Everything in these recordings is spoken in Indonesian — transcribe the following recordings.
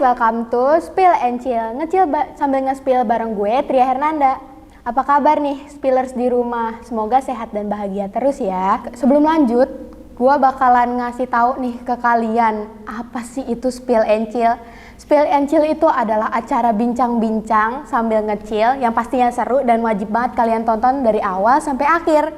welcome to Spill and Chill. Sambil nge-spill bareng gue, Tria Hernanda. Apa kabar nih, spillers di rumah? Semoga sehat dan bahagia terus ya. Sebelum lanjut, gue bakalan ngasih tahu nih ke kalian, apa sih itu Spill and Chill? Spill and Chill itu adalah acara bincang-bincang sambil nge-chill yang pastinya seru dan wajib banget kalian tonton dari awal sampai akhir.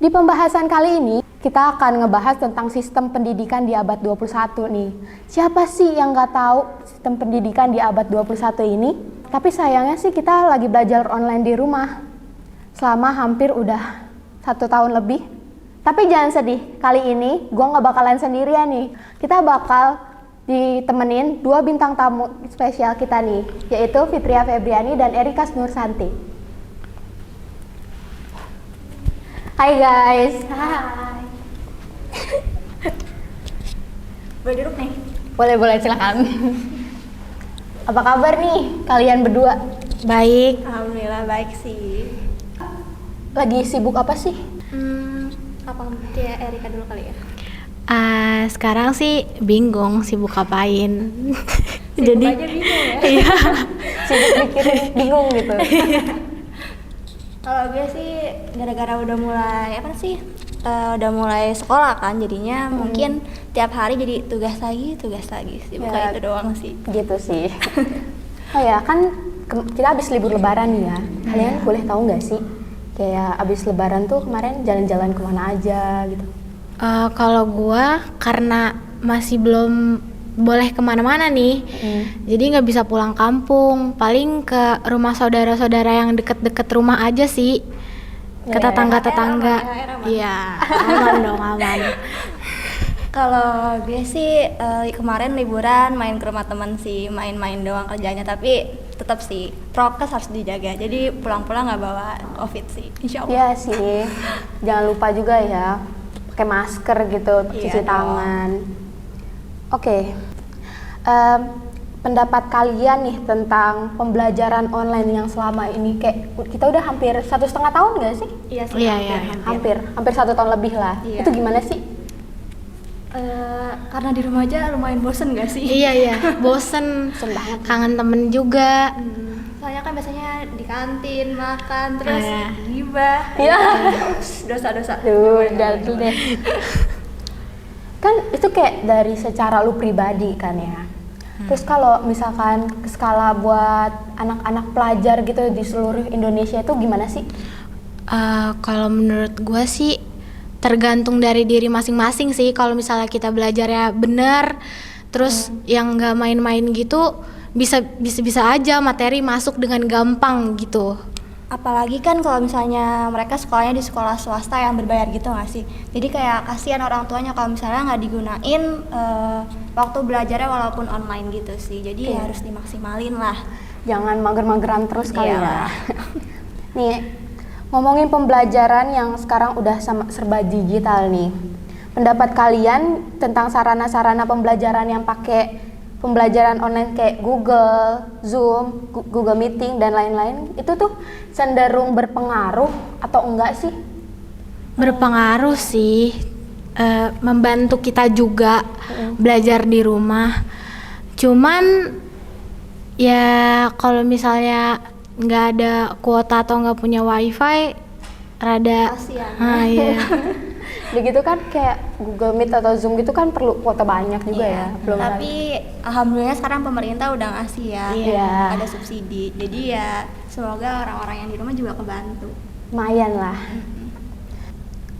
Di pembahasan kali ini, kita akan ngebahas tentang sistem pendidikan di abad 21 nih. Siapa sih yang nggak tahu sistem pendidikan di abad 21 ini? Tapi sayangnya sih kita lagi belajar online di rumah selama hampir udah 1 tahun lebih. Tapi jangan sedih, kali ini gue nggak bakalan sendirian nih. Kita bakal ditemenin 2 bintang tamu spesial kita nih, yaitu Fitria Febriani dan Erika Nursanti. Hai guys. Hai. Boleh duduk nih? Boleh silakan. Apa kabar nih kalian berdua? Baik. Alhamdulillah baik sih. Lagi sibuk apa sih? Apa dia Erika dulu kali ya? Sekarang sih bingung sibuk ngapain. Jadi aja bingung ya? Iya. Sibuk mikirin bingung gitu. Kalau gue sih gara-gara udah mulai udah mulai sekolah kan, jadinya mungkin tiap hari jadi tugas lagi sih, bukan itu doang sih. Gitu sih. Oh ya kan kita habis libur lebaran nih ya. Kalian boleh tahu nggak sih kayak habis lebaran tuh kemarin jalan-jalan kemana aja gitu? Kalau gua karena masih belum boleh kemana-mana nih, jadi nggak bisa pulang kampung. Paling ke rumah saudara-saudara yang deket-deket rumah aja sih. Ke tetangga-tetangga. Iya, aman dong, aman. Kalau gue sih kemarin liburan main ke rumah teman sih, main-main doang kerjanya, tapi tetap sih prokes harus dijaga. Jadi pulang-pulang nggak bawa COVID sih, insya Allah. Iya sih. Jangan lupa juga ya pakai masker gitu, cuci tangan. Oke. Pendapat kalian nih tentang pembelajaran online yang selama ini kayak kita udah hampir 1,5 tahun nggak sih? Iya sih. Iya. Hampir 1 tahun lebih lah. Iya. Itu gimana sih? Karena di rumah aja lumayan bosen gak sih? Iya, bosen banget. kangen temen juga. Soalnya kan biasanya di kantin makan terus gibah. Iya. Dosa-dosa. Dulu deh. Kan itu kayak dari secara lu pribadi kan ya. Terus kalau misalkan ke skala buat anak-anak pelajar gitu di seluruh Indonesia itu gimana sih? Kalau menurut gue sih tergantung dari diri masing-masing sih. Kalau misalnya kita belajarnya bener, terus yang nggak main-main gitu, bisa aja materi masuk dengan gampang gitu. Apalagi kan kalau misalnya mereka sekolahnya di sekolah swasta yang berbayar gitu nggak sih? Jadi kayak kasihan orang tuanya kalau misalnya nggak digunain waktu belajarnya walaupun online gitu sih. Jadi harus dimaksimalin lah. Jangan mager-mageran terus kali ya. Nih, ngomongin pembelajaran yang sekarang udah serba digital nih. Pendapat kalian tentang sarana-sarana pembelajaran yang pakai pembelajaran online kayak Google, Zoom, Google Meeting dan lain-lain itu tuh cenderung berpengaruh atau enggak sih? Berpengaruh sih, membantu kita juga belajar di rumah. Cuman ya kalau misalnya nggak ada kuota atau nggak punya wifi, rada kasihan. Iya. Begitu kan kayak Google Meet atau Zoom gitu kan perlu kuota banyak juga ya. Belum Tapi alhamdulillah sekarang pemerintah udah ngasih ya, ada subsidi. Jadi ya semoga orang-orang yang di rumah juga kebantu. lumayan lah.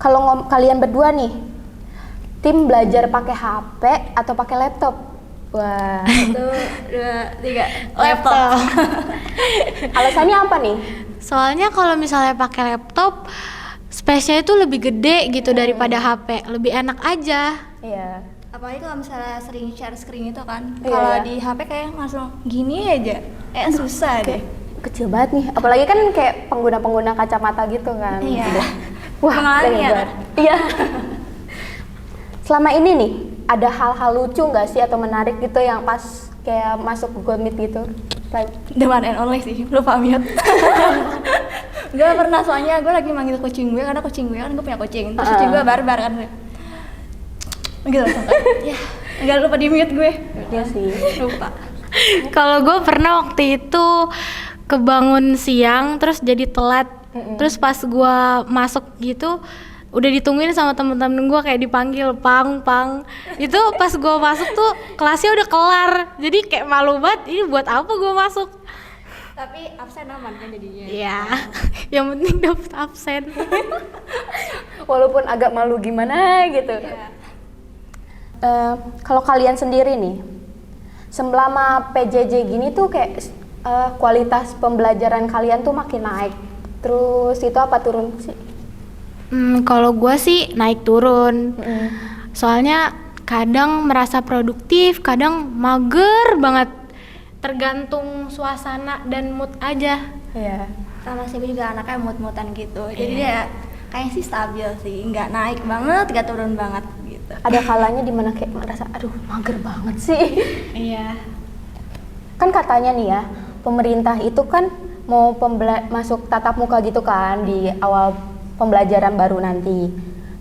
Kalau kalian berdua nih, tim belajar pakai HP atau pakai laptop? Wah, 1, 2, 3 laptop. Alasannya apa nih? Soalnya kalau misalnya pakai laptop, space-nya itu lebih gede gitu daripada HP, lebih enak aja. Iya. Apalagi kalau misalnya sering share screen itu kan, Iya. kalau di HP kayak langsung gini aja, susah deh. Kecil banget nih, apalagi kan kayak pengguna kacamata gitu kan. Iya. Wah, Mengalami ya, hebat. Iya. Selama ini nih, ada hal-hal lucu nggak sih atau menarik gitu yang pas kayak masuk Google Meet gitu? The one and only sih, lupa mute. Gue pernah, soalnya gue lagi manggil kucing gue karena kucing gue kan, gue punya kucing. Terus kucing gue barbar kan. Gitu langsung. Ya, enggak lupa di mute gue. Iya sih. Lupa. Kalau gue pernah waktu itu kebangun siang terus jadi telat. Terus pas gue masuk gitu udah ditungguin sama temen-temen gue kayak dipanggil pang. Itu pas gue masuk tuh kelasnya udah kelar. Jadi kayak malu banget, ini buat apa gue masuk? Tapi absen aman kan jadinya. Iya. Yang penting dapet absen. Walaupun agak malu gimana gitu. Kalau kalian sendiri nih, selama PJJ gini tuh kayak kualitas pembelajaran kalian tuh makin naik. Terus itu apa turun sih? Kalau gue sih naik turun. Soalnya kadang merasa produktif, kadang mager banget. Tergantung suasana dan mood aja. Iya. Sama sih gue juga anaknya mood-moodan gitu. Jadi ya kayaknya sih stabil sih, nggak naik banget, nggak turun banget gitu. Ada kalanya dimana kayak merasa aduh mager banget sih. Iya. Kan katanya nih ya, pemerintah itu kan mau masuk tatap muka gitu kan di awal pembelajaran baru nanti.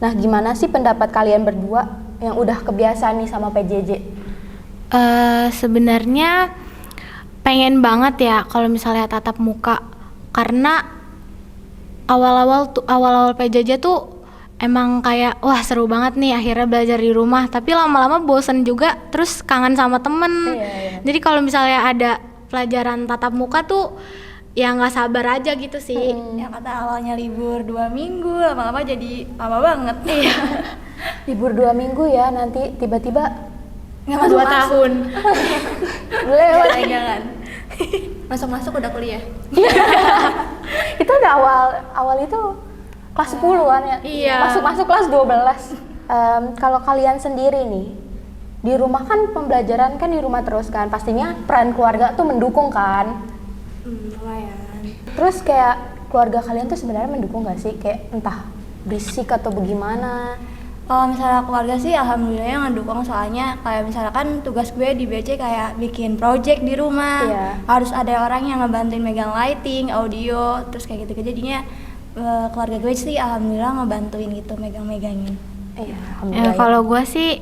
Nah, gimana sih pendapat kalian berdua yang udah kebiasaan nih sama PJJ? Sebenarnya pengen banget ya kalau misalnya tatap muka, karena awal-awal PJJ tuh emang kayak wah seru banget nih akhirnya belajar di rumah, tapi lama-lama bosen juga, terus kangen sama temen. Jadi kalau misalnya ada pelajaran tatap muka tuh ya nggak sabar aja gitu sih. Yang kata awalnya libur 2 minggu, lama-lama jadi lama banget. Iya. Libur 2 minggu ya, nanti tiba-tiba Nggak masuk 2 tahun. lewat. Jangan. Masuk udah kuliah. Itu udah awal itu kelas 10-an ya. Iya. Masuk kelas 12. Kalau kalian sendiri nih, di rumah kan pembelajaran kan di rumah terus kan, pastinya peran keluarga tuh mendukung kan. Lumayan. Terus kayak keluarga kalian tuh sebenarnya mendukung gak sih? Kayak entah berisik atau bagaimana? Kalau misalnya keluarga sih alhamdulillah ngedukung, soalnya kayak misalkan tugas gue di BC kayak bikin project di rumah. Iya. Harus ada orang yang ngebantuin megang lighting, audio, terus kayak gitu. Jadinya keluarga gue sih alhamdulillah ngebantuin gitu, megang-megangin. Iya, Ya, alhamdulillah. kalau gue sih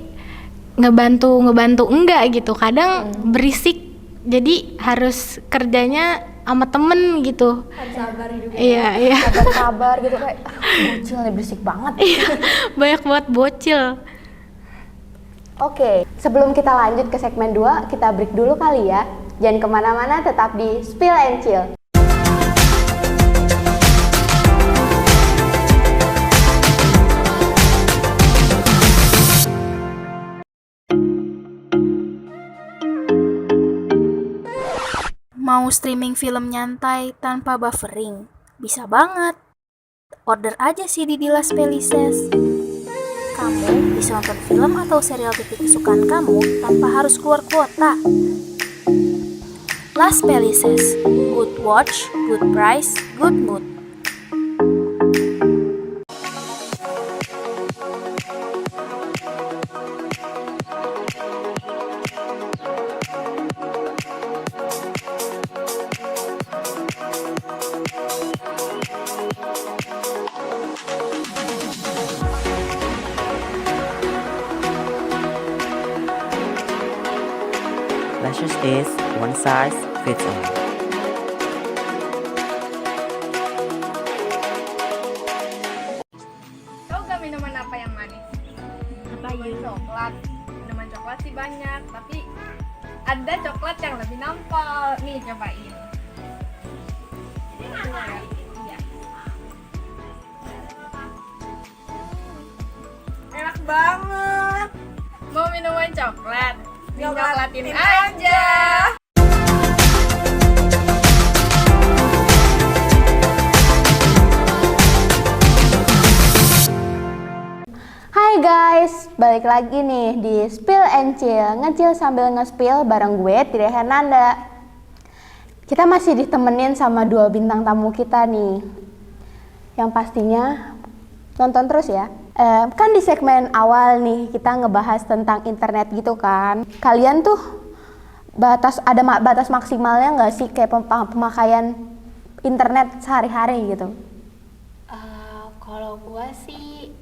ngebantu enggak gitu, kadang berisik, jadi harus kerjanya sama temen gitu. Harus sabar juga. Iya. Sabar gitu kayak bocil nih berisik banget. Banyak buat bocil. Oke, sebelum kita lanjut ke segmen 2, kita break dulu kali ya. Jangan kemana-mana, tetap di Spill and Chill. Mau streaming film nyantai tanpa buffering? Bisa banget. Order aja CD di Las Pelices. Kamu bisa nonton film atau serial TV kesukaan kamu tanpa harus keluar kuota. Las Pelices. Good watch, good price, good mood. Lashes is one size fits all. Tahu gak minuman apa yang manis? Minuman coklat. Minuman coklat sih banyak, tapi ada coklat yang lebih nampol. Nih cobain. Iya. Enak banget. Mau minuman coklat? Coklatin aja. Hai guys, balik lagi nih di Spill and Chill, ngecil sambil nge-spill bareng gue, Tria Hernanda. Kita masih ditemenin sama 2 bintang tamu kita nih, yang pastinya nonton terus ya. Kan di segmen awal nih kita ngebahas tentang internet gitu kan. Kalian tuh ada batas maksimalnya nggak sih kayak pemakaian internet sehari-hari gitu? Kalau gua sih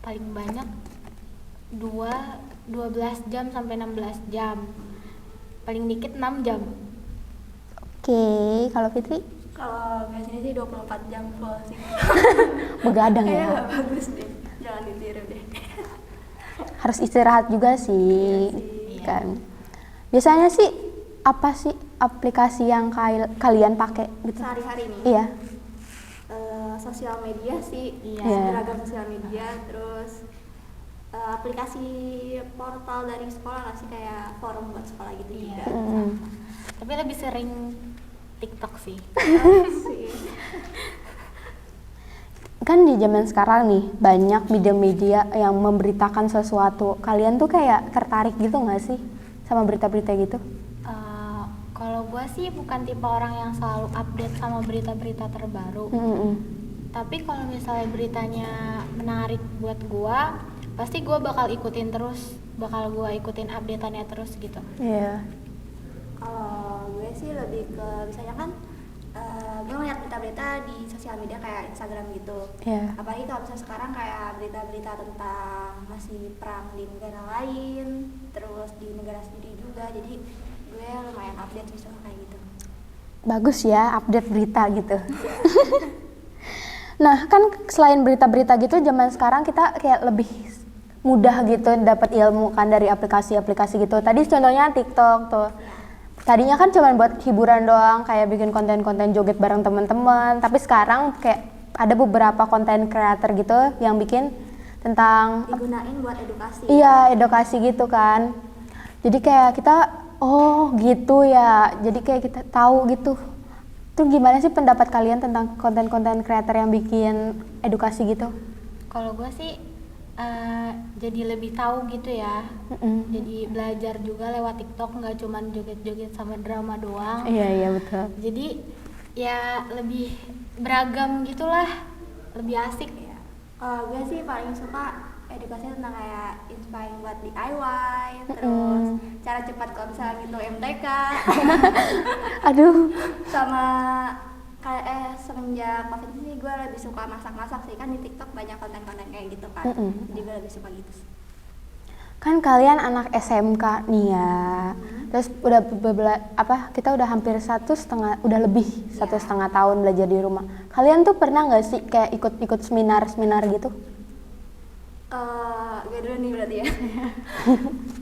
paling banyak 12 jam sampai 16 jam. paling dikit 6 jam. Oke, kalau Fitri Kalau biasanya sih 24 jam full sih. begadang Kayaknya ya. nggak bagus deh, jangan ditiru deh. Harus istirahat juga sih, kan. Biasanya sih apa sih aplikasi yang kalian pakai gitu? Sehari-hari nih. Iya. Sosial media sih, Iya. beragam sosial media, terus aplikasi portal dari sekolah nggak sih, kayak forum buat sekolah gitu juga. Mm. Tapi lebih sering TikTok sih. Sih. Kan di zaman sekarang nih banyak media-media yang memberitakan sesuatu. Kalian tuh kayak tertarik gitu nggak sih sama berita-berita gitu? Kalau gue sih bukan tipe orang yang selalu update sama berita-berita terbaru. Mm-mm. Tapi kalau misalnya beritanya menarik buat gue, pasti gue bakal ikutin terus, bakal gue ikutin updateannya terus gitu. Iya. Kalau gue sih lebih ke misalnya kan gue ngeliat berita-berita di sosial media kayak Instagram gitu. Iya. Apalagi kalau misalnya sekarang kayak berita-berita tentang masih perang di negara lain, terus di negara sendiri juga. Jadi gue lumayan update misalnya kayak gitu. Bagus ya update berita gitu. Nah kan selain berita-berita gitu zaman sekarang kita kayak lebih mudah gitu dapat ilmu kan dari aplikasi-aplikasi gitu. Tadi contohnya TikTok tuh. Tadinya kan cuma buat hiburan doang, kayak bikin konten-konten joget bareng teman-teman. Tapi sekarang kayak ada beberapa konten creator gitu yang bikin tentang Digunain buat edukasi. iya edukasi gitu kan. Jadi kayak kita oh gitu ya. Jadi kayak kita tahu gitu. Itu gimana sih pendapat kalian tentang konten-konten creator yang bikin edukasi gitu? Kalau gue sih jadi lebih tahu gitu ya. Mm-mm. Jadi belajar juga lewat TikTok, nggak cuman joget-joget sama drama doang. Iya betul. Jadi ya lebih beragam gitulah, lebih asik. Gue sih paling suka edukasinya tentang kayak inspiring buat DIY, terus cara cepat kalau misalnya gitu MTK, Aduh. sama kayak semenjak COVID ini gue lebih suka masak-masak sih, kan di TikTok banyak konten-konten kayak gitu kan. Jadi gue lebih suka gitu sih. Kan kalian anak SMK nih ya. Terus udah kita udah hampir 1,5 udah lebih 1,5 tahun belajar di rumah. Kalian tuh pernah nggak sih kayak ikut seminar gitu? Gue dulu nih berarti ya.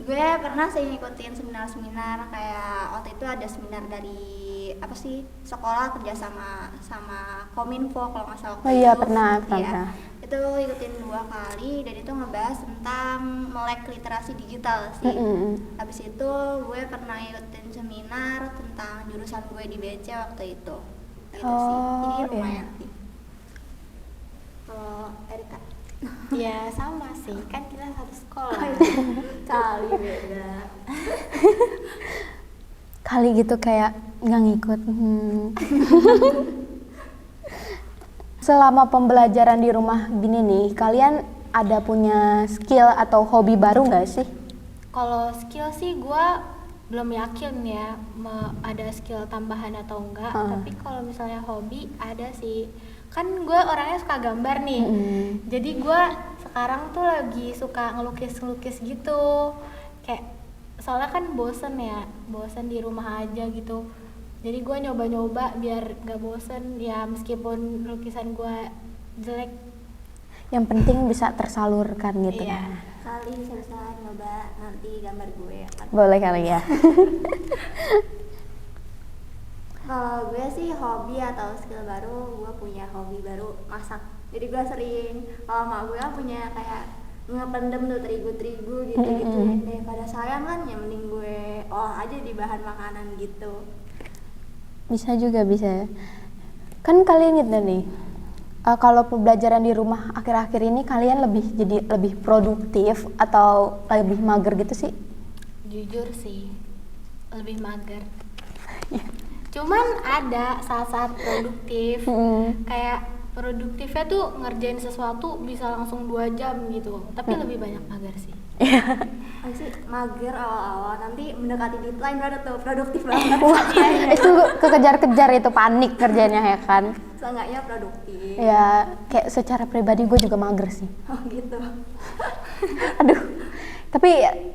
Gue pernah sih ngikutin seminar-seminar, kayak waktu itu ada seminar dari apa sih, sekolah kerja sama Kominfo kalau nggak salah waktu Oh iya, itu. pernah. Itu ikutin 2 kali dan itu ngebahas tentang melek literasi digital sih. Habis itu gue pernah ngikutin seminar tentang jurusan gue di BC waktu itu. Gitu sih. Jadi lumayan sih. Kalau Erika Ya sama sih, kan kita satu sekolah. kali beda. Kali gitu kayak nggak ngikut. Selama pembelajaran di rumah gini nih, kalian ada punya skill atau hobi baru nggak sih? Kalau skill sih gue belum yakin ya ada skill tambahan atau enggak. Tapi kalau misalnya hobi ada sih. Kan gue orangnya suka gambar nih. Jadi gue sekarang tuh lagi suka ngelukis-ngelukis gitu. Kayak soalnya kan bosen di rumah aja gitu. Jadi gue nyoba-nyoba biar gak bosen ya, meskipun lukisan gue jelek. Yang penting bisa tersalurkan gitu. Iya. Kali bisa nyoba nanti gambar gue kan. Boleh kali ya. Kalau gue sih hobi atau skill baru, gue punya hobi baru masak. Jadi gue sering, kalau mak gue kan punya kayak ngependem tuh terigu-terigu gitu-gitu. Daripada sayang kan, ya mending gue olah aja di bahan makanan gitu. Bisa juga bisa. Kan kalian gitu nih. Kalau pembelajaran di rumah akhir-akhir ini kalian lebih produktif atau lebih mager gitu sih? Jujur sih lebih mager. Cuman ada saat-saat produktif. Kayak produktifnya tuh ngerjain sesuatu bisa langsung 2 jam gitu. Tapi lebih banyak mager sih. Sih mager awal-awal, nanti mendekati deadline baru tuh produktif banget. Itu kekejar-kejar itu panik kerjanya ya kan? Seenggaknya produktif. Ya kayak secara pribadi gue juga mager sih. Oh gitu. Aduh. Tapi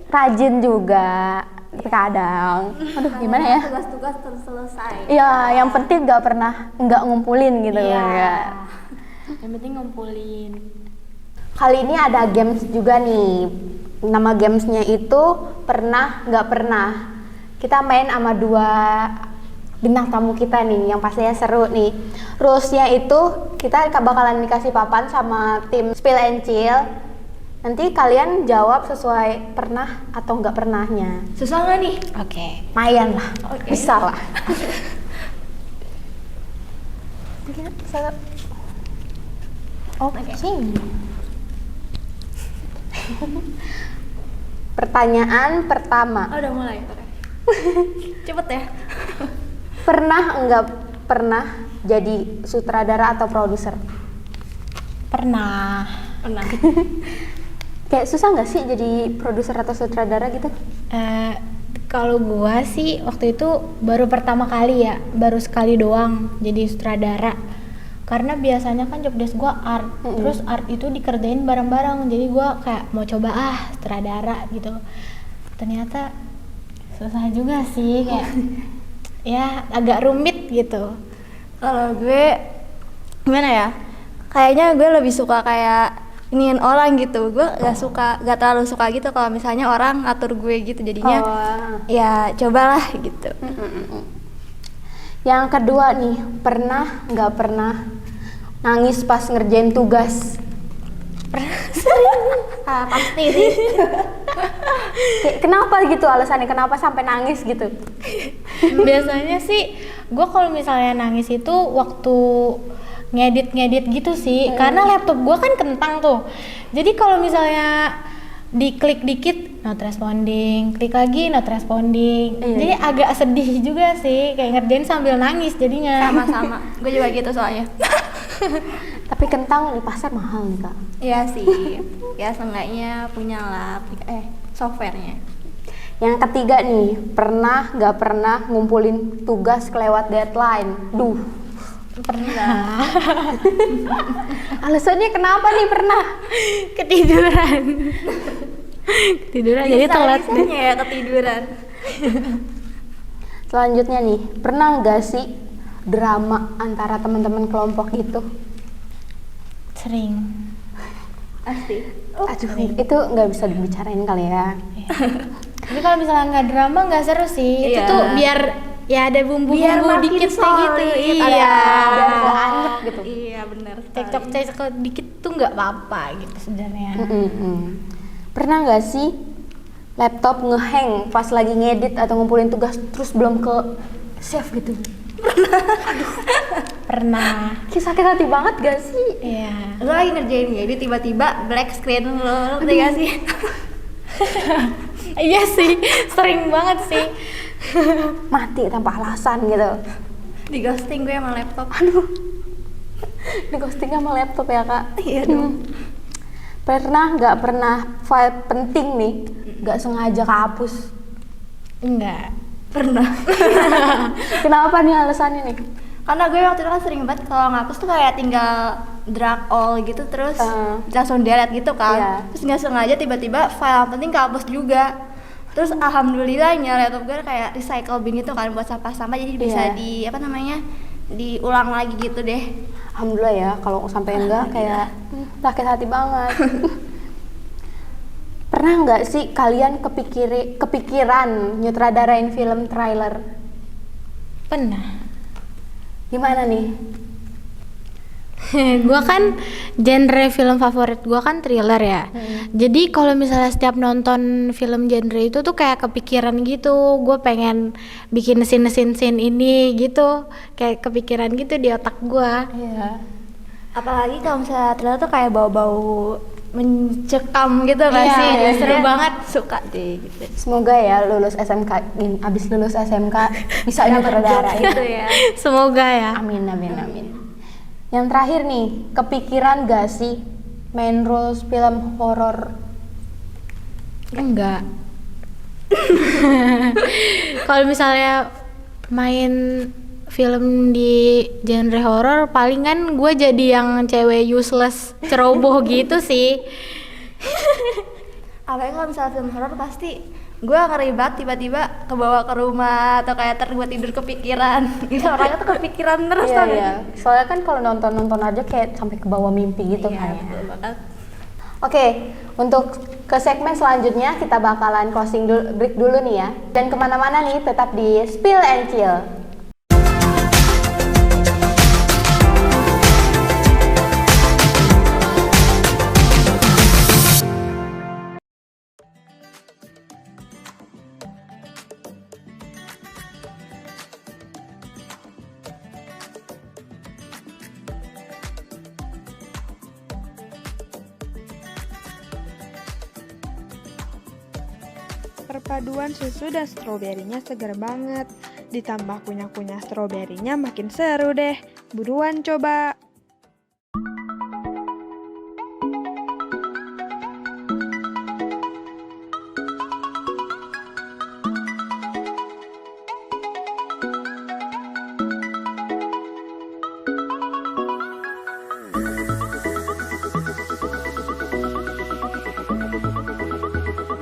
rajin juga. tapi kadang aduh gimana ya, Tugas-tugas terselesai. iya yang penting nggak ngumpulin gitu ya. Yang penting ngumpulin. Kali ini ada games juga nih. Nama gamesnya itu pernah nggak pernah. Kita main sama 2 bintang tamu kita nih, yang pastinya seru nih. Rulesnya itu kita bakalan dikasih papan sama tim Spill and Chill. Nanti kalian jawab sesuai pernah atau nggak pernahnya. Susah nggak nih? Oke. Mayan lah, Oke. bisa lah. Oke. Pertanyaan pertama. Oh, udah mulai. Oke. Cepet ya. Pernah nggak pernah jadi sutradara atau produser? Pernah. Pernah. Kayak susah nggak sih jadi produser atau sutradara gitu? Kalau gua sih waktu itu baru pertama kali ya, baru sekali doang jadi sutradara. Karena biasanya kan job desk gua art, terus art itu dikerjain bareng-bareng. Jadi gua kayak mau coba sutradara gitu. Ternyata susah juga sih, kayak ya agak rumit gitu. Kalau gue gimana ya? Kayaknya gue lebih suka kayak iniin orang gitu. Gue gak terlalu suka gitu kalau misalnya orang ngatur gue gitu. Jadinya ya cobalah gitu. Yang kedua nih, pernah nggak pernah nangis pas ngerjain tugas? Pasti sih. Kayak kenapa gitu alasannya? Kenapa sampai nangis gitu? Biasanya sih gua kalau misalnya nangis itu waktu ngedit gitu sih, karena laptop gua kan kentang tuh. Jadi kalau misalnya diklik dikit not responding, klik lagi not responding. Jadi agak sedih juga sih, kayak ngerjain sambil nangis jadinya. Sama-sama. Gue juga gitu soalnya. Tapi kentang di pasar mahal nih Kak. Iya sih. Ya seenggaknya punya lah softwarenya. Yang ketiga nih, pernah nggak pernah ngumpulin tugas kelewat deadline? Duh, Pernah. alasannya kenapa nih pernah? Ketiduran. Ketiduran jadi telat deh. Bisanya ya ketiduran. Selanjutnya nih, pernah nggak sih drama antara teman-teman kelompok gitu? Sering. Pasti. Aduh, itu nggak bisa dibicarain kali ya. Jadi kalau misalnya nggak drama nggak seru sih. Itu Iya. tuh biar ya ada Biar bumbu-bumbu makin dikit kayak gitu. solid, Iya. Biar nggak anyep gitu. Iya benar. Cekcok dikit tuh nggak apa-apa gitu sebenarnya. Pernah nggak sih laptop ngehang pas lagi ngedit atau ngumpulin tugas terus belum ke save gitu? Pernah. Kayak sakit hati banget gak sih? Iya. Lo lagi ngerjain jadi tiba-tiba black screen lo ngerti gak sih? Iya sih, sering banget sih. Mati tanpa alasan gitu. Di ghosting gue sama laptop. Di ghosting sama laptop ya Kak? Iya dong. Pernah nggak pernah file penting nih nggak sengaja kehapus? Enggak. Pernah. Kenapa nih alasannya nih? Karena gue waktu itu kan sering banget kalau ngapus tuh kayak tinggal drag all gitu terus langsung delete gitu kan. Iya. Terus nggak sengaja tiba-tiba file yang penting kehapus juga. Terus alhamdulillahnya laptop gue kayak recycle bin gitu kan buat sampah-sampah jadi bisa diulang lagi gitu deh. Alhamdulillah ya, kalau sampai enggak kayak sakit hati banget. Pernah nggak sih kalian kepikiran nyutradarain film trailer? Pernah. Gimana nih? Gua kan genre film favorit gua kan thriller ya. Jadi kalau misalnya setiap nonton film genre itu tuh kayak kepikiran gitu. Gue pengen bikin scene ini gitu. Kayak kepikiran gitu di otak gua. Iya. Apalagi kalau misalnya trailer tuh kayak bau-bau mencekam gitu kan Iya, sih. seru Jadinya banget. Suka deh gitu. Semoga ya lulus SMK, abis lulus SMK bisa nyutradarain. Gitu ya. Semoga ya. Amin, amin, amin. Yang terakhir nih, kepikiran gak sih main roles film horor? Enggak. Kalau misalnya main film di genre horor, palingan gue jadi yang cewek useless, ceroboh gitu sih. Apalagi kalau misalnya film horor pasti gue ngeri banget tiba-tiba kebawa ke rumah atau kayak terbuat tidur kepikiran. Gitu orangnya tuh kepikiran terus Iya, tau iya. gak? Soalnya kan kalau nonton aja kayak sampai ke bawah mimpi gitu Iya, kan. betul banget. Oke, untuk ke segmen selanjutnya kita bakalan closing break dulu nih ya. Dan kemana-mana nih tetap di Spill and Chill. Perpaduan susu dan stroberinya segar banget. Ditambah kunyah-kunyah stroberinya makin seru deh. Buruan coba.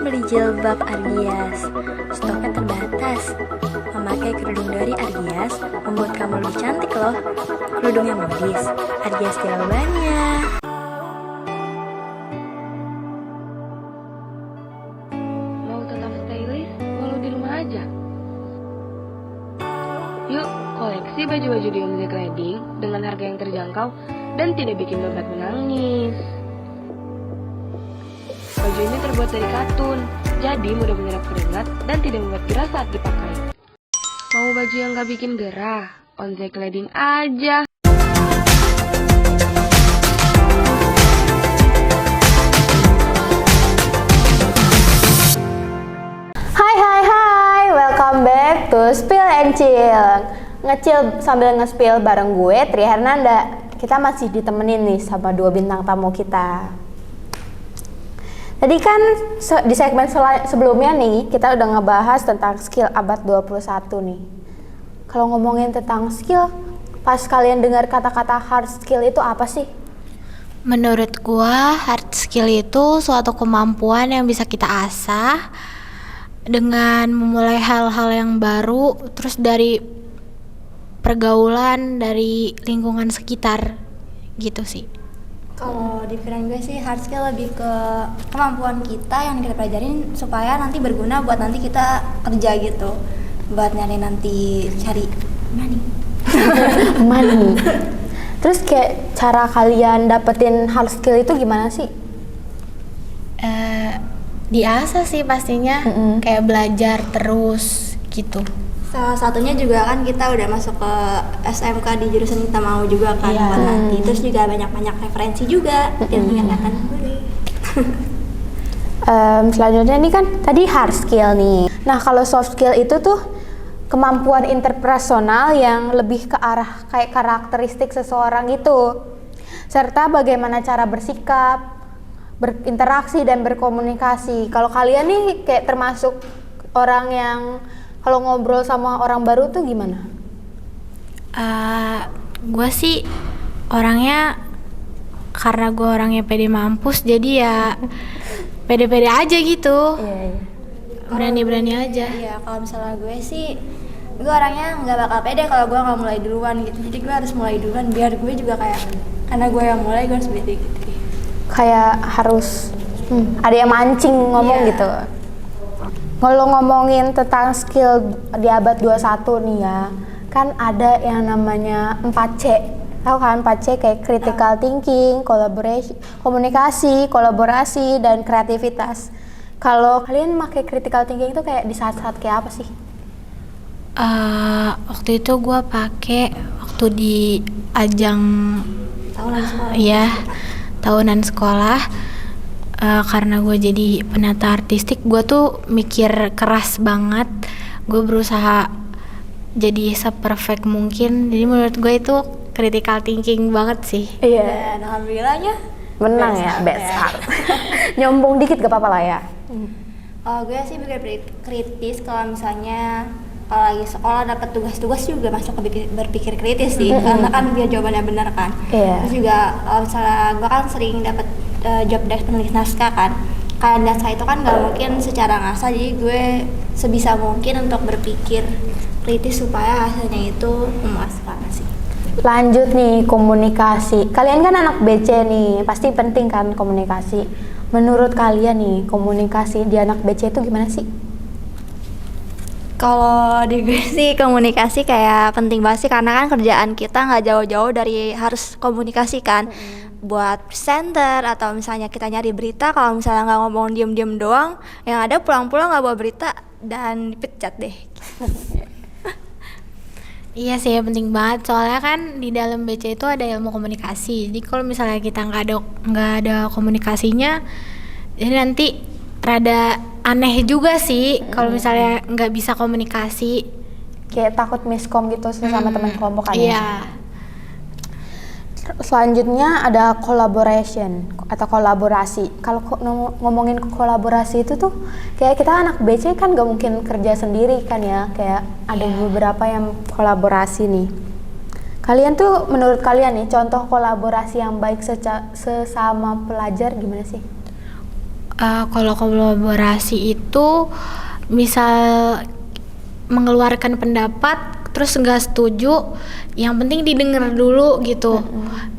Beli jilbab Argias, stoknya terbatas. Memakai kerudung dari Argias membuat kamu lebih cantik loh. Kerudungnya modis, Argias jawabannya. Mau tetap stylish walau di rumah aja? Yuk, koleksi baju-baju di Omze Clothing dengan harga yang terjangkau dan tidak bikin dompet menangis. Baju ini terbuat dari katun, jadi mudah menyerap keringat dan tidak membuat gerah saat dipakai. Mau baju yang gak bikin gerah? Omze Clothing aja. Hai, welcome back to Spill and Chill. Nge-chill sambil nge-spill bareng gue, Tria Hernanda. Kita masih ditemenin nih sama dua bintang tamu kita. Tadi kan di segmen sebelumnya nih, kita udah ngebahas tentang skill abad 21 nih. Kalau ngomongin tentang skill, pas kalian dengar kata-kata hard skill itu apa sih? Menurut gua, hard skill itu suatu kemampuan yang bisa kita asah dengan memulai hal-hal yang baru, terus dari pergaulan, dari lingkungan sekitar, gitu sih. Kalau di pikiran gue sih hard skill lebih ke kemampuan kita yang kita pelajarin supaya nanti berguna buat nanti kita kerja gitu, buat nyari nanti cari money. Money. Terus kayak cara kalian dapetin hard skill itu gimana sih? Diasah sih pastinya, kayak belajar terus gitu. Salah satunya juga kan kita udah masuk ke SMK di jurusan kita mau juga kan buat nanti. Terus juga banyak-banyak referensi juga yang menyenangkan gue. Selanjutnya ini kan tadi hard skill nih. Nah kalau soft skill itu tuh kemampuan interpersonal yang lebih ke arah kayak karakteristik seseorang gitu, serta bagaimana cara bersikap, berinteraksi dan berkomunikasi. Kalau kalian nih kayak termasuk orang yang kalau ngobrol sama orang baru tuh gimana? Gue sih orangnya, karena gue orangnya pede mampus, jadi ya pede-pede aja gitu. Iya. Berani-berani aja. Iya, kalau misalnya gue sih, gue orangnya nggak bakal pede kalau gue nggak mulai duluan gitu. Jadi gue harus mulai duluan biar gue juga kayak, karena gue yang mulai gue harus pede gitu. Kayak harus ada yang mancing ngomong gitu. Kalau ngomongin tentang skill di abad 21 nih ya, kan ada yang namanya 4C. Tahu kan 4C kayak critical thinking, komunikasi, kolaborasi, dan kreativitas. Kalau kalian pakai critical thinking itu kayak di saat-saat kayak apa sih? Waktu itu gue pakai waktu di ajang Tahunan sekolah. ya tahunan sekolah. Karena gue jadi penata artistik, gue tuh mikir keras banget. Gue berusaha jadi seperfect mungkin. Jadi menurut gue itu critical thinking banget sih. Iya. Dan alhamdulillahnya Menang ya, best art. Nyombong dikit gak apa-apa lah ya. gue sih berpikir kritis kalau misalnya kalau lagi sekolah dapat tugas-tugas juga masuk ke berpikir kritis sih, karena kan biar jawabannya benar kan. Iya. Terus juga kalau misalnya gue kan sering dapat job desk penulis naskah kan, kayak data itu kan nggak mungkin secara ngasal, jadi gue sebisa mungkin untuk berpikir kritis supaya hasilnya itu memuaskan sih. Lanjut nih, komunikasi. Kalian kan anak BC nih, pasti penting kan komunikasi. Menurut kalian nih, komunikasi di anak BC itu gimana sih? Kalau di gue sih komunikasi kayak penting banget sih, karena kan kerjaan kita nggak jauh-jauh dari harus komunikasi kan. Buat presenter atau misalnya kita nyari berita, kalau misalnya nggak ngomong diem-diem doang, yang ada pulang-pulang nggak bawa berita dan dipecat deh. Iya sih, penting banget. Soalnya kan di dalam BC itu ada ilmu komunikasi. Jadi kalau misalnya kita nggak ada komunikasinya, jadi nanti rada aneh juga sih kalau misalnya nggak bisa komunikasi. Kayak takut miskom gitu sama teman kelompok kan ya? Iya. Selanjutnya ada collaboration atau kolaborasi. Kalau ngomongin kolaborasi itu tuh kayak kita anak BC kan gak mungkin kerja sendiri kan ya, kayak ada beberapa yang kolaborasi nih. Kalian tuh, menurut kalian nih, contoh kolaborasi yang baik sesama pelajar gimana sih? Kalau kolaborasi itu misal mengeluarkan pendapat terus nggak setuju, yang penting didengar dulu gitu.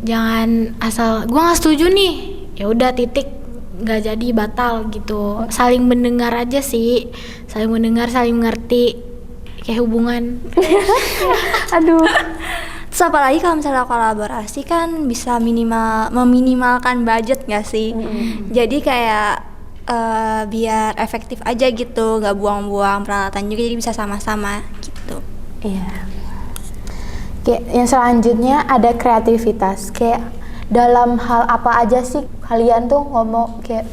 Jangan asal gua nggak setuju nih, ya udah titik, nggak jadi, batal gitu. Saling mendengar aja sih, saling mendengar, saling mengerti, kayak hubungan. Aduh. Terus apalagi kalau misalnya kolaborasi kan bisa meminimalkan budget nggak sih? Jadi kayak biar efektif aja gitu, nggak buang-buang peralatan juga, jadi bisa sama-sama gitu. Iya. Kayak yang selanjutnya ada kreativitas. Kayak dalam hal apa aja sih kalian tuh ngomong kayak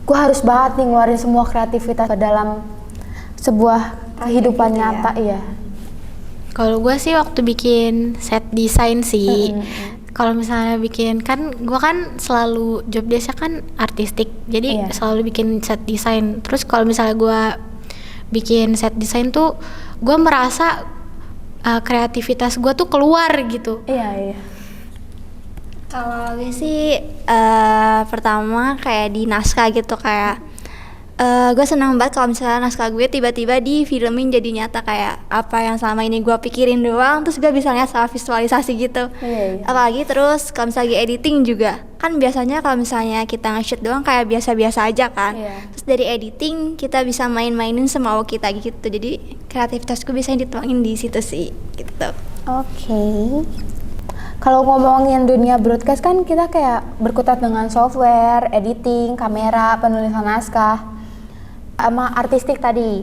gue harus banget nih ngeluarin semua kreativitas ke dalam sebuah kehidupan nyata ya. Kalau gue sih waktu bikin set desain sih. Kalau misalnya bikin, kan gue kan selalu job desk kan artistik, jadi selalu bikin set desain. Terus kalau misalnya gue bikin set desain tuh gue merasa kreativitas gue tuh keluar gitu. Iya. Kalau gue sih pertama kayak di naskah gitu, kayak gue senang banget kalau misalnya naskah gue tiba-tiba di filmin jadi nyata, kayak apa yang selama ini gue pikirin doang terus gue bisa lihat salah visualisasi gitu. Apalagi terus kalau misalnya editing juga kan, biasanya kalau misalnya kita nge-shoot doang kayak biasa-biasa aja kan. Terus dari editing kita bisa main-mainin semau kita gitu, jadi kreativitasku bisa dituangin di situ sih gitu. Oke. Kalau ngomongin dunia broadcast kan kita kayak berkutat dengan software, editing, kamera, penulisan naskah, sama artistik tadi.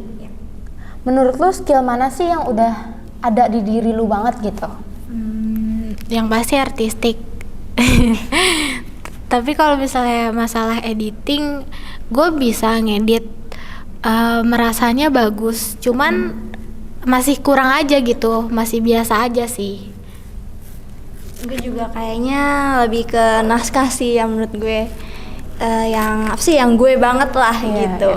Menurut lu skill mana sih yang udah ada di diri lu banget gitu? Yang pasti artistik. Tapi kalau misalnya masalah editing, gue bisa ngedit, merasanya bagus, cuman masih kurang aja gitu, masih biasa aja sih. Gue juga kayaknya lebih ke naskah sih yang menurut gue yang apa sih, yang gue banget lah gitu.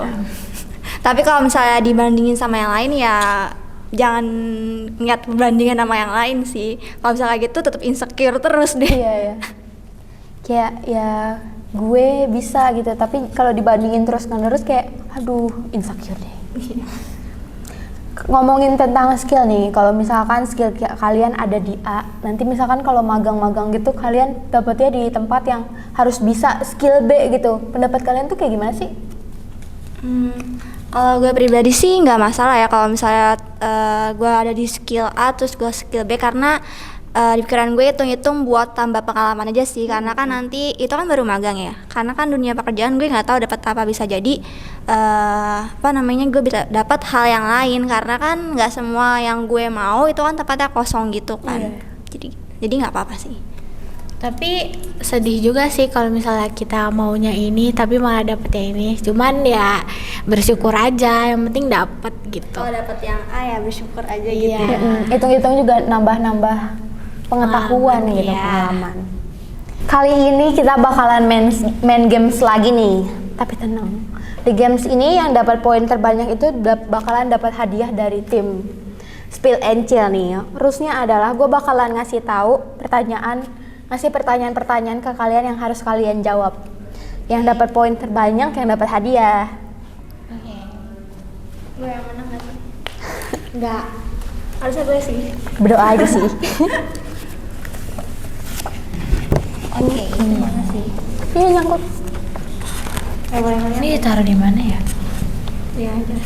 Tapi kalau misalnya dibandingin sama yang lain ya jangan ingat perbandingan sama yang lain sih. Kalau misalnya gitu tetap insecure terus deh. Iya. Kayak ya gue bisa gitu, tapi kalau dibandingin terus-menerus kayak aduh insecure deh. Ngomongin tentang skill nih, kalau misalkan skill kalian ada di A, nanti misalkan kalau magang-magang gitu kalian dapetnya di tempat yang harus bisa skill B gitu. Pendapat kalian tuh kayak gimana sih? Kalau gue pribadi sih nggak masalah ya kalau misalnya gue ada di skill A terus gue skill B, karena di pikiran gue hitung-hitung buat tambah pengalaman aja sih, karena kan nanti itu kan baru magang ya, karena kan dunia pekerjaan gue nggak tahu dapat apa, bisa jadi gue bisa dapat hal yang lain, karena kan nggak semua yang gue mau itu kan tempatnya kosong gitu kan. Jadi nggak apa-apa sih. Tapi sedih juga sih kalau misalnya kita maunya ini tapi malah dapetnya ini. Cuman ya bersyukur aja, yang penting dapet gitu. Kalau dapet yang A ya bersyukur aja gitu. Iya. Hitung-hitung juga nambah-nambah pengetahuan gitu, pengalaman. Kali ini kita bakalan main games lagi nih. Tapi tenang, di games ini yang dapat poin terbanyak itu bakalan dapat hadiah dari tim Spill and Chill nih. Rulesnya adalah gue bakalan ngasih pertanyaan-pertanyaan ke kalian yang harus kalian jawab. Yang dapat poin terbanyak yang dapat hadiah. Gue yang menang gak sih? Enggak. Harusnya gue sih. Berdoa aja sih. Oke, terima kasih. Iya nyangkut. Boleh ngeliat? Ini taruh di mana ya? Iya aja.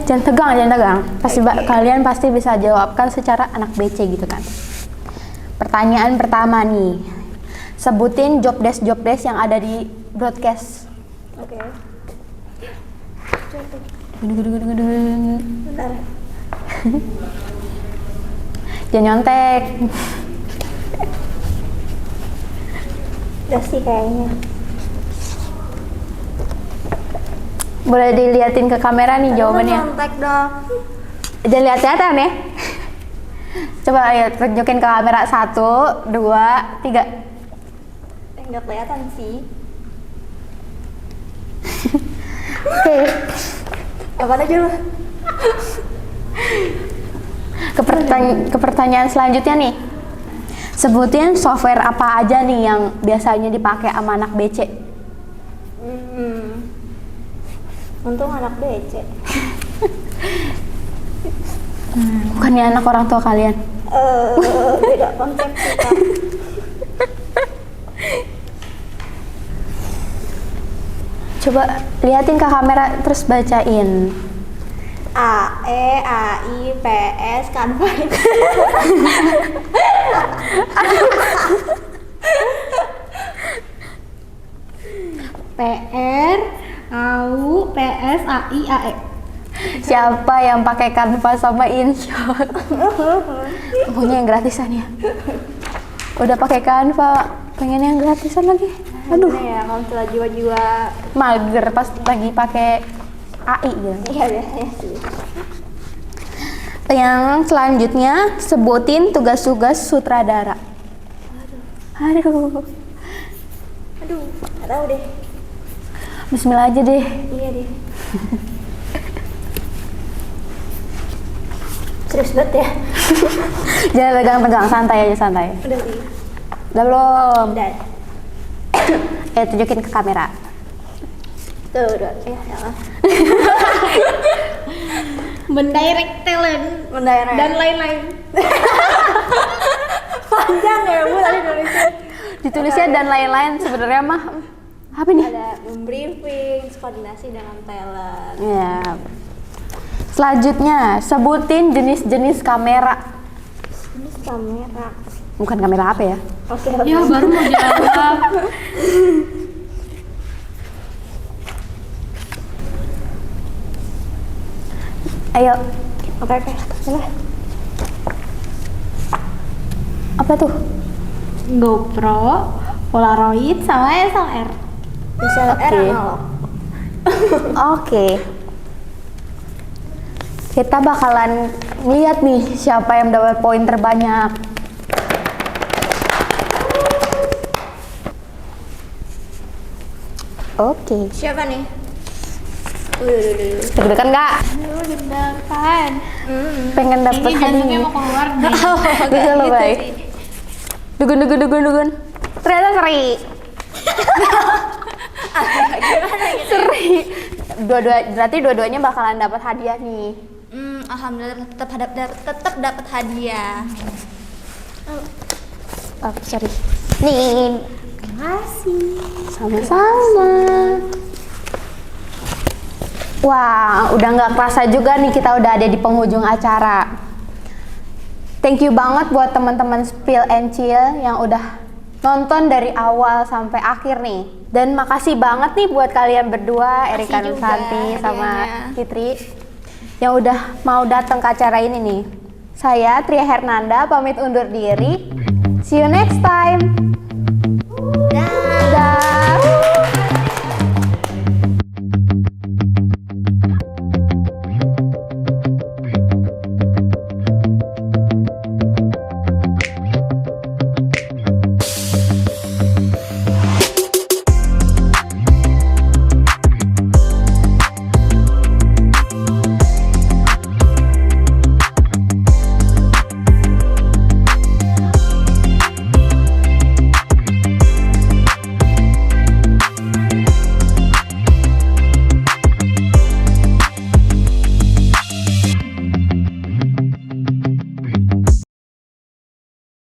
Jangan tegang. Pasti kalian pasti bisa jawabkan secara anak BC gitu kan. Pertanyaan pertama nih. Sebutin job desk yang ada di broadcast. Oke. Bentar. Jangan nyontek. Udah sih kayaknya. Boleh diliatin ke kamera nih jawabannya. Kontak dong. Jangan lihat-lihatan ya. Coba ayo tunjukin ke kamera 1, 2, 3. Nggak kelihatan sih. Oke. Apaan aja lu? Ke pertanyaan selanjutnya nih. Sebutin software apa aja nih yang biasanya dipakai sama anak BC. Untung anak BC. Bukannya anak orang tua kalian. Beda konsep sih Kak. Coba liatin ke kamera terus bacain. AE, AI, PS, Canva. PR, AU, PS, AI, AE. Siapa yang pakai Canva sama InShot? Pokoknya yang gratisan ya. Udah pakai Canva, pengen yang gratisan lagi. Aduh, Ya, kalau misalnya jiwa-jiwa mager pas lagi pakai AI gitu. iya biasanya sih. Yang selanjutnya sebutin tugas-tugas sutradara. Aduh, Nggak tahu deh. Bismillah aja deh. Iya deh. Serius banget ya? Jangan tegang-tegang, santai aja santai. Udah sih. Udah belum? Udah. Tunjukin ke kamera. Tuh, udah. Ya. Mendirect talent dan lain-lain. Panjang ya Bu tadi nulisnya. Ditulisnya dan lain-lain, sebenarnya mah apa nih? Ada briefing, koordinasi dengan talent. Ya. Selanjutnya, sebutin jenis-jenis kamera. Ini kamera. Bukan kamera apa ya? Oke. Ya baru mau jawab. Ayo, Oke. Boleh. apa tuh? GoPro, Polaroid, sama SLR. DSLR Oke. analog. Oke. Kita bakalan lihat nih siapa yang dapat poin terbanyak. Oke. Siapa nih? Deg-degan nggak? Deg-degan. Pengen dapat Ini jantungnya hadiah. mau keluar deh. Bisa lo baik. Dugun. Ternyata seri. Seri. Berarti dua-duanya bakalan dapat hadiah nih. Alhamdulillah tetap dapat hadiah. Oh, sorry. Nih. Terima kasih. Sama-sama. Wah, udah nggak kerasa juga nih kita udah ada di penghujung acara. Thank you banget buat teman-teman Spill and Chill yang udah nonton dari awal sampai akhir nih. Dan makasih banget nih buat kalian berdua, Erika juga Nusanti sama hadiahnya. Fitri, yang udah mau datang ke acara ini nih. Saya Tria Hernanda pamit undur diri. See you next time.